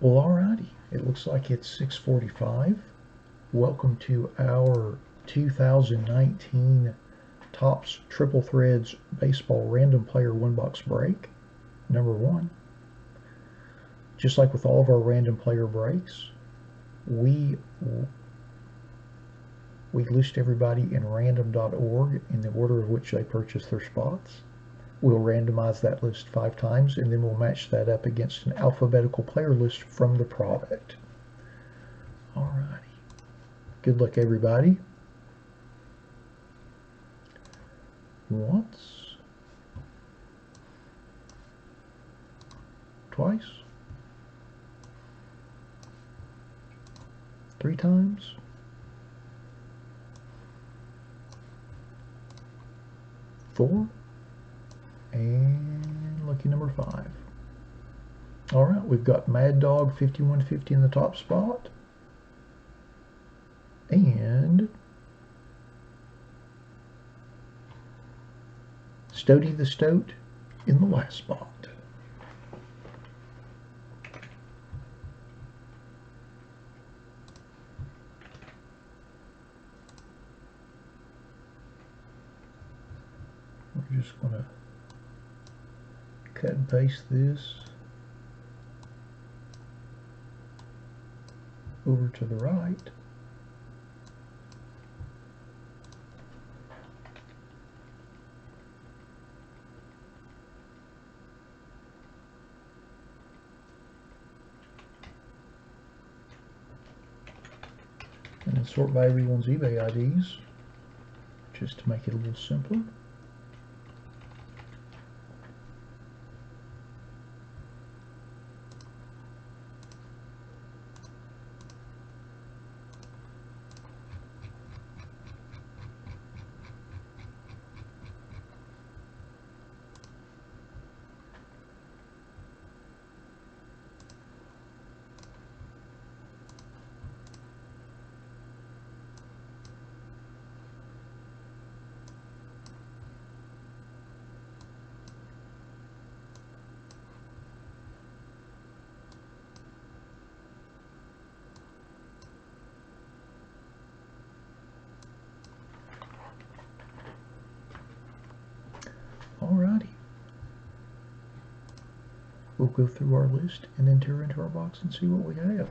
Well, alrighty. It looks like it's 6:45. Welcome to our 2019 Topps Triple Threads Baseball Random Player One Box Break, number one. Just like with all of our random player breaks, we list everybody in random.org in the order of which they purchased their spots. We'll randomize that list 5 times, and then we'll match that up against an alphabetical player list from the product. Alrighty. Good luck, everybody. Once. Twice. 3 times. 4. And lucky number 5. Alright, we've got Mad Dog 5150 in the top spot. And Stody the Stoat in the last spot. We're just going to cut and paste this over to the right. And then sort by everyone's eBay IDs, just to make it a little simpler. Alrighty. We'll go through our list and enter into our box and see what we have.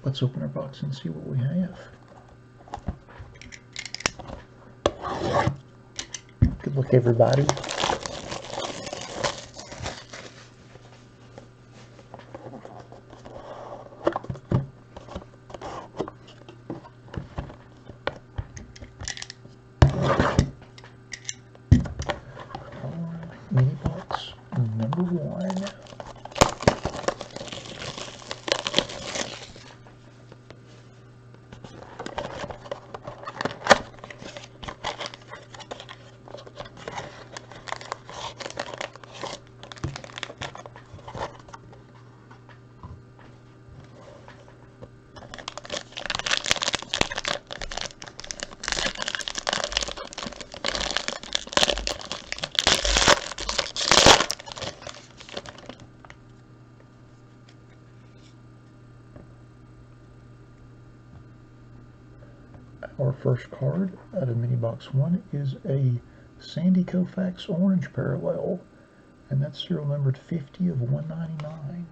Let's open our box and see what we have. Good luck, everybody. Mini box number 1. Our first card out of mini box 1 is a Sandy Koufax orange parallel, and that's serial numbered 50 of 199.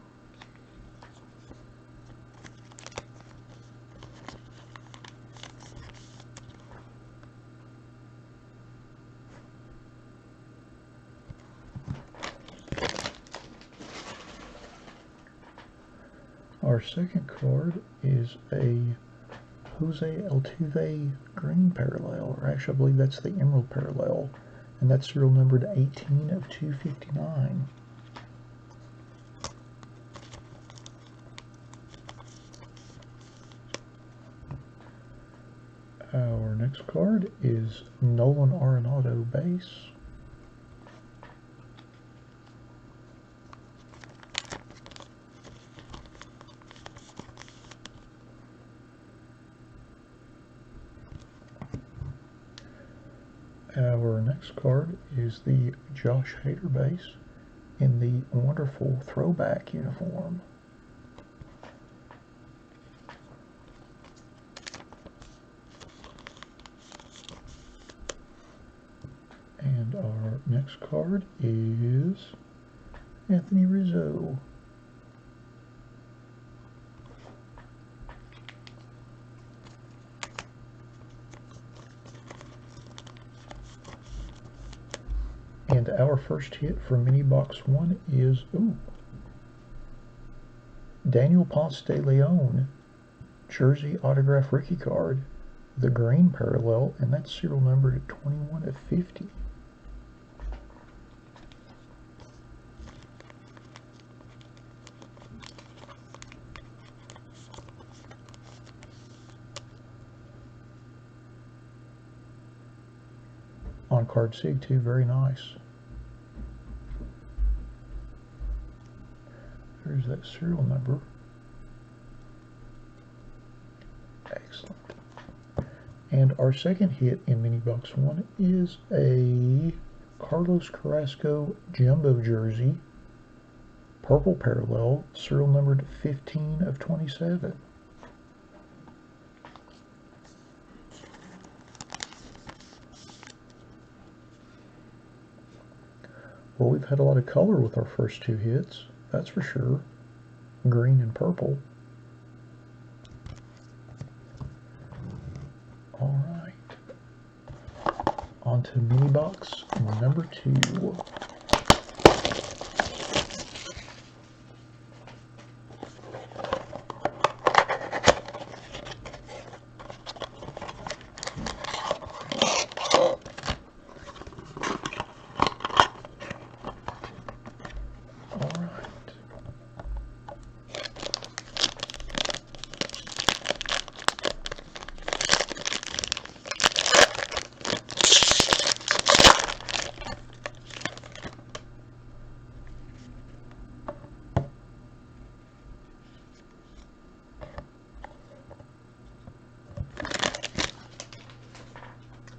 Our second card is a Jose Altuve green parallel, or actually I believe that's the emerald parallel, and that's serial numbered 18 of 259. Our next card is Nolan Arenado base. Our next card is the Josh Hader base in the wonderful throwback uniform. And our next card is Anthony Rizzo. And our first hit from mini box 1 is Daniel Ponce de Leon jersey autograph rookie card, the green parallel, and that's serial numbered at 21 of 50. On card sig too, very nice. There's that serial number. Excellent. And our second hit in mini box 1 is a Carlos Carrasco jumbo jersey, purple parallel, serial numbered 15 of 27. Well, we've had a lot of color with our first 2 hits, that's for sure. Green and purple. All right. On to mini box number 2.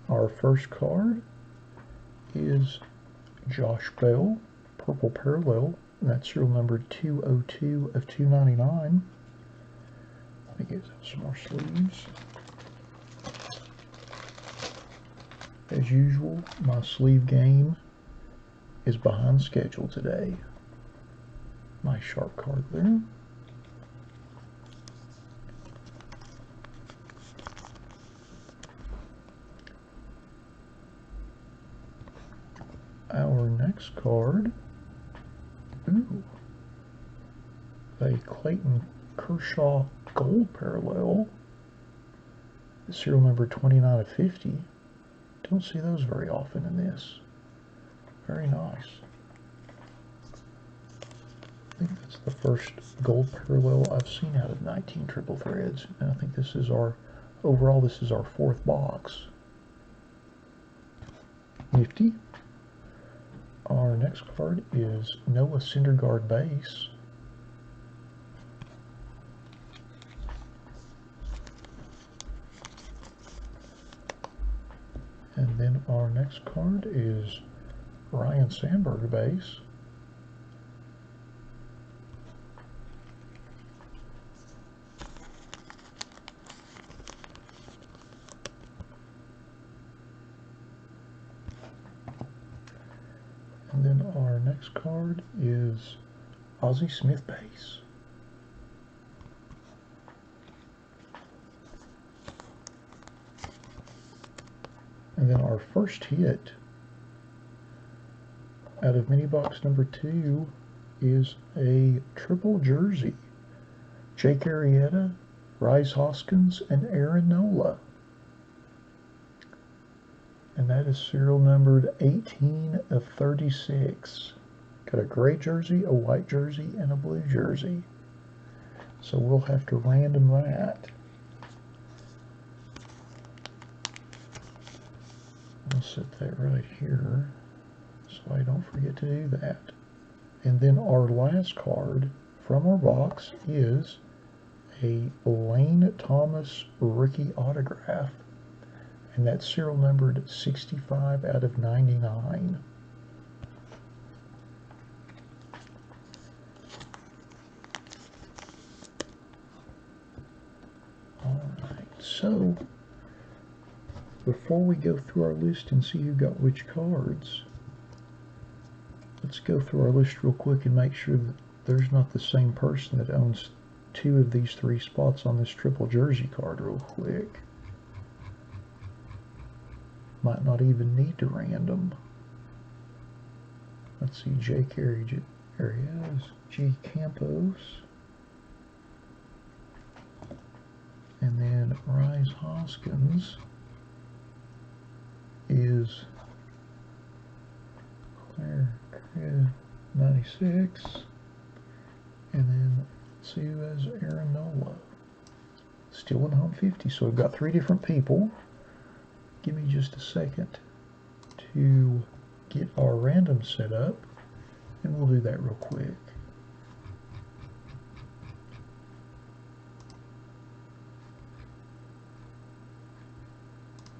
Our first card is Josh Bell, purple parallel, and that's serial number 202 of 299. Let me get some more sleeves. As usual, my sleeve game is behind schedule today. Nice sharp card there. next card, ooh, a Clayton Kershaw Gold Parallel, serial number 29 of 50. Don't see those very often in this. Very nice. I think that's the first gold parallel I've seen out of 19 triple threads, and I think this is our, overall this is our 4th box. Nifty. Our next card is Noah Syndergaard base. And then our next card is Ryan Sandberg base. And then our next card is Ozzie Smith base. And then our first hit out of mini box number 2 is a triple jersey. Jake Arrieta, Rhys Hoskins, and Aaron Nola. And that is serial numbered 18 of 36. Got a gray jersey, a white jersey, and a blue jersey. So we'll have to random that. I'll set that right here so I don't forget to do that. And then our last card from our box is a Lane Thomas rookie autograph. And that's serial numbered 65 out of 99. Alright, so before we go through our list and see who got which cards, let's go through our list real quick and make sure that there's not the same person that owns 2 of these 3 spots on this triple jersey card real quick. Might not even need to random. Let's see, Jake Arrieta, G. Campos, and then Rhys Hoskins is Claire 96, and then let's see who has Aaron Nola. Still in home 50, so we've got 3 different people. Give me just a second to get our random set up, and we'll do that real quick.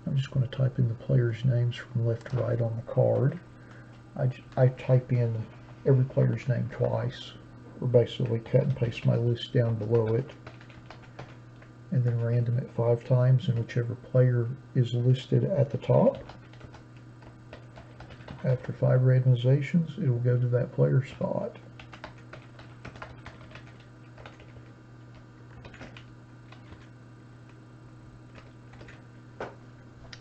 I'm just going to type in the players' names from left to right on the card. I type in every player's name twice, or basically cut and paste my list down below it, and then random it 5 times, and whichever player is listed at the top. After 5 randomizations, it will go to that player spot.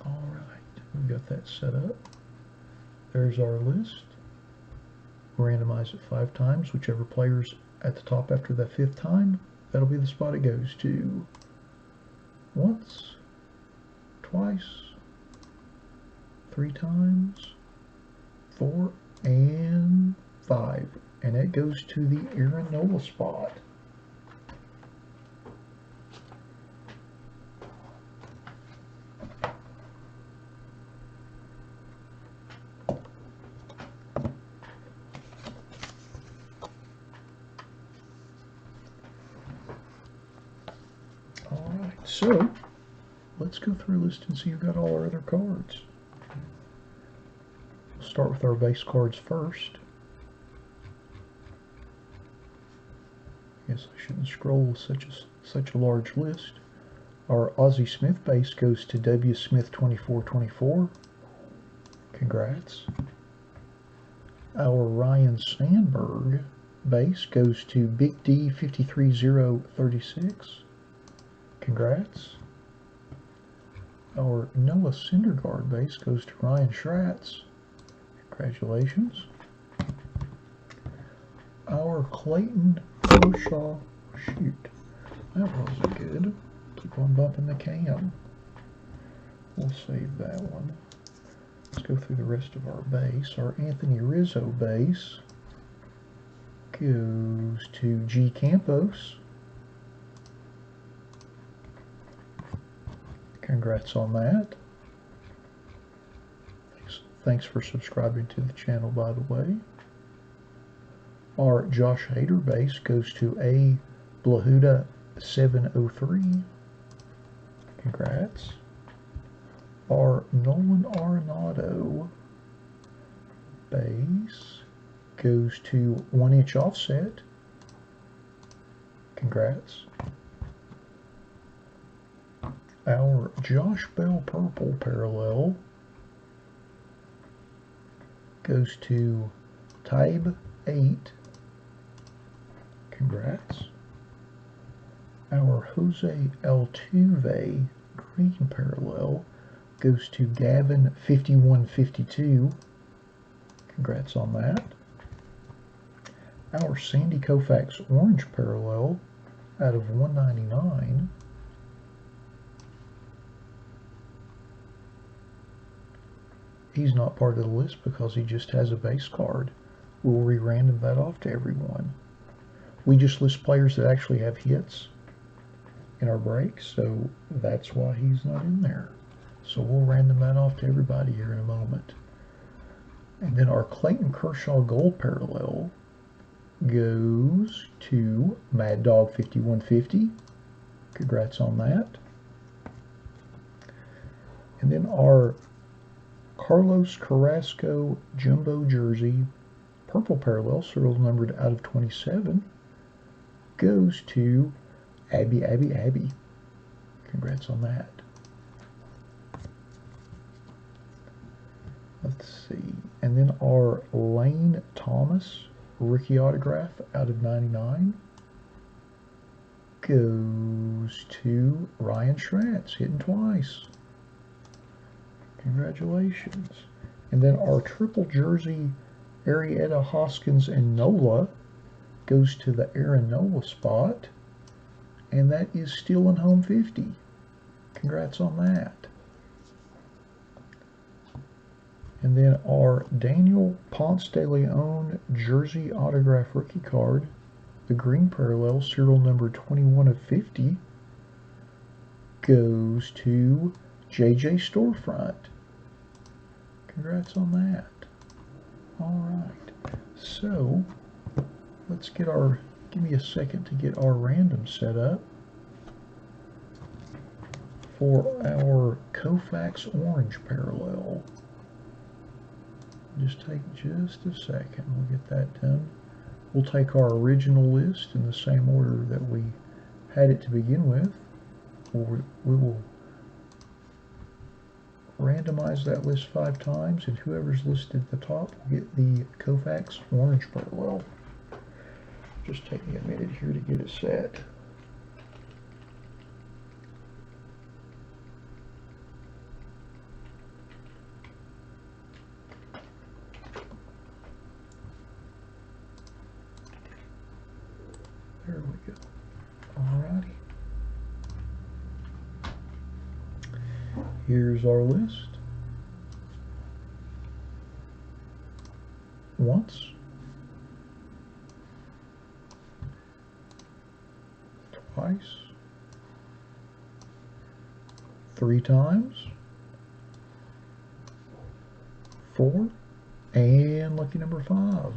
Alright, we've got that set up. There's our list. Randomize it 5 times, whichever player's at the top after that 5th time, that'll be the spot it goes to. Once, twice, 3 times, 4, and 5. And it goes to the Aaron Nola spot. So, let's go through a list and see who got all our other cards. We'll start with our base cards first. Guess I shouldn't scroll with such a large list. Our Ozzie Smith base goes to W. Smith 2424. Congrats. Our Ryan Sandberg base goes to Big D 53036. Congrats. Our Noah Syndergaard base goes to Ryan Schratz. Congratulations. Our Clayton Kershaw. Shoot, that wasn't good. Keep on bumping the cam. We'll save that one. Let's go through the rest of our base. Our Anthony Rizzo base goes to G. Campos. Congrats on that. Thanks for subscribing to the channel, by the way. Our Josh Hader base goes to A. Blahuda 703. Congrats. Our Nolan Arenado base goes to 1-inch offset. Congrats. Our Josh Bell purple parallel goes to Tybe 8. Congrats. Our Jose Altuve green parallel goes to Gavin 5152. Congrats on that. Our Sandy Koufax orange parallel out of 199. He's not part of the list because he just has a base card. We'll re-random that off to everyone. We just list players that actually have hits in our break, so that's why he's not in there. So we'll random that off to everybody here in a moment. And then our Clayton Kershaw gold parallel goes to Mad Dog 5150. Congrats on that. And then our Carlos Carrasco jumbo jersey purple parallel, serial numbered out of 27, goes to Abby. Congrats on that. Let's see. And then our Lane Thomas rookie autograph out of 99 goes to Ryan Schratz, hitting twice. Congratulations. And then our triple jersey Arrieta, Hoskins, and Nola goes to the Aaron Nola spot. And that is still in home 50. Congrats on that. And then our Daniel Ponce de Leon jersey autograph rookie card, the green parallel, serial number 21 of 50, goes to JJ Storefront. Congrats on that. Alright, so let's get our, give me a second to get our random set up for our Koufax orange parallel. Just take just a second, we'll get that done. We'll take our original list in the same order that we had it to begin with. We will randomize that list 5 times, and whoever's listed at the top will get the Koufax orange parallel. Just take me a minute here to get it set. There we go. Alrighty. Here's our list. Once, twice, 3 times, 4, and lucky number 5.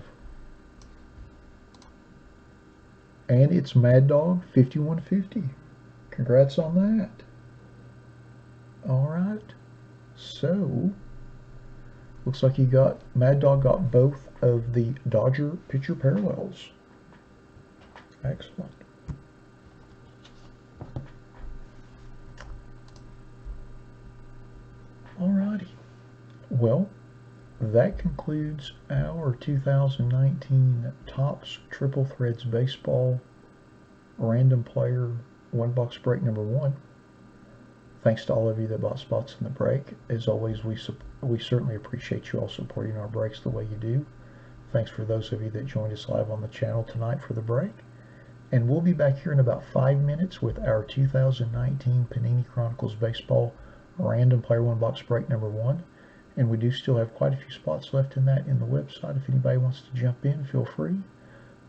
And it's Mad Dog 5150. Congrats on that. Alright, so looks like he got, Mad Dog got both of the Dodger pitcher parallels. Excellent. Alrighty, well, that concludes our 2019 Topps Triple Threads Baseball Random Player 1-box break number 1. Thanks to all of you that bought spots in the break. As always, We certainly appreciate you all supporting our breaks the way you do. Thanks for those of you that joined us live on the channel tonight for the break. And we'll be back here in about 5 minutes with our 2019 Panini Chronicles Baseball Random Player One Box Break number 1. And we do still have quite a few spots left in that in the website. If anybody wants to jump in, feel free.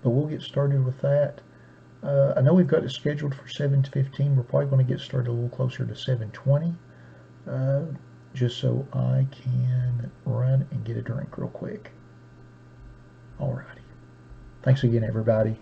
But we'll get started with that. I know we've got it scheduled for 7:15. We're probably going to get started a little closer to 7:20. Just so I can run and get a drink real quick. Alrighty. Thanks again, everybody.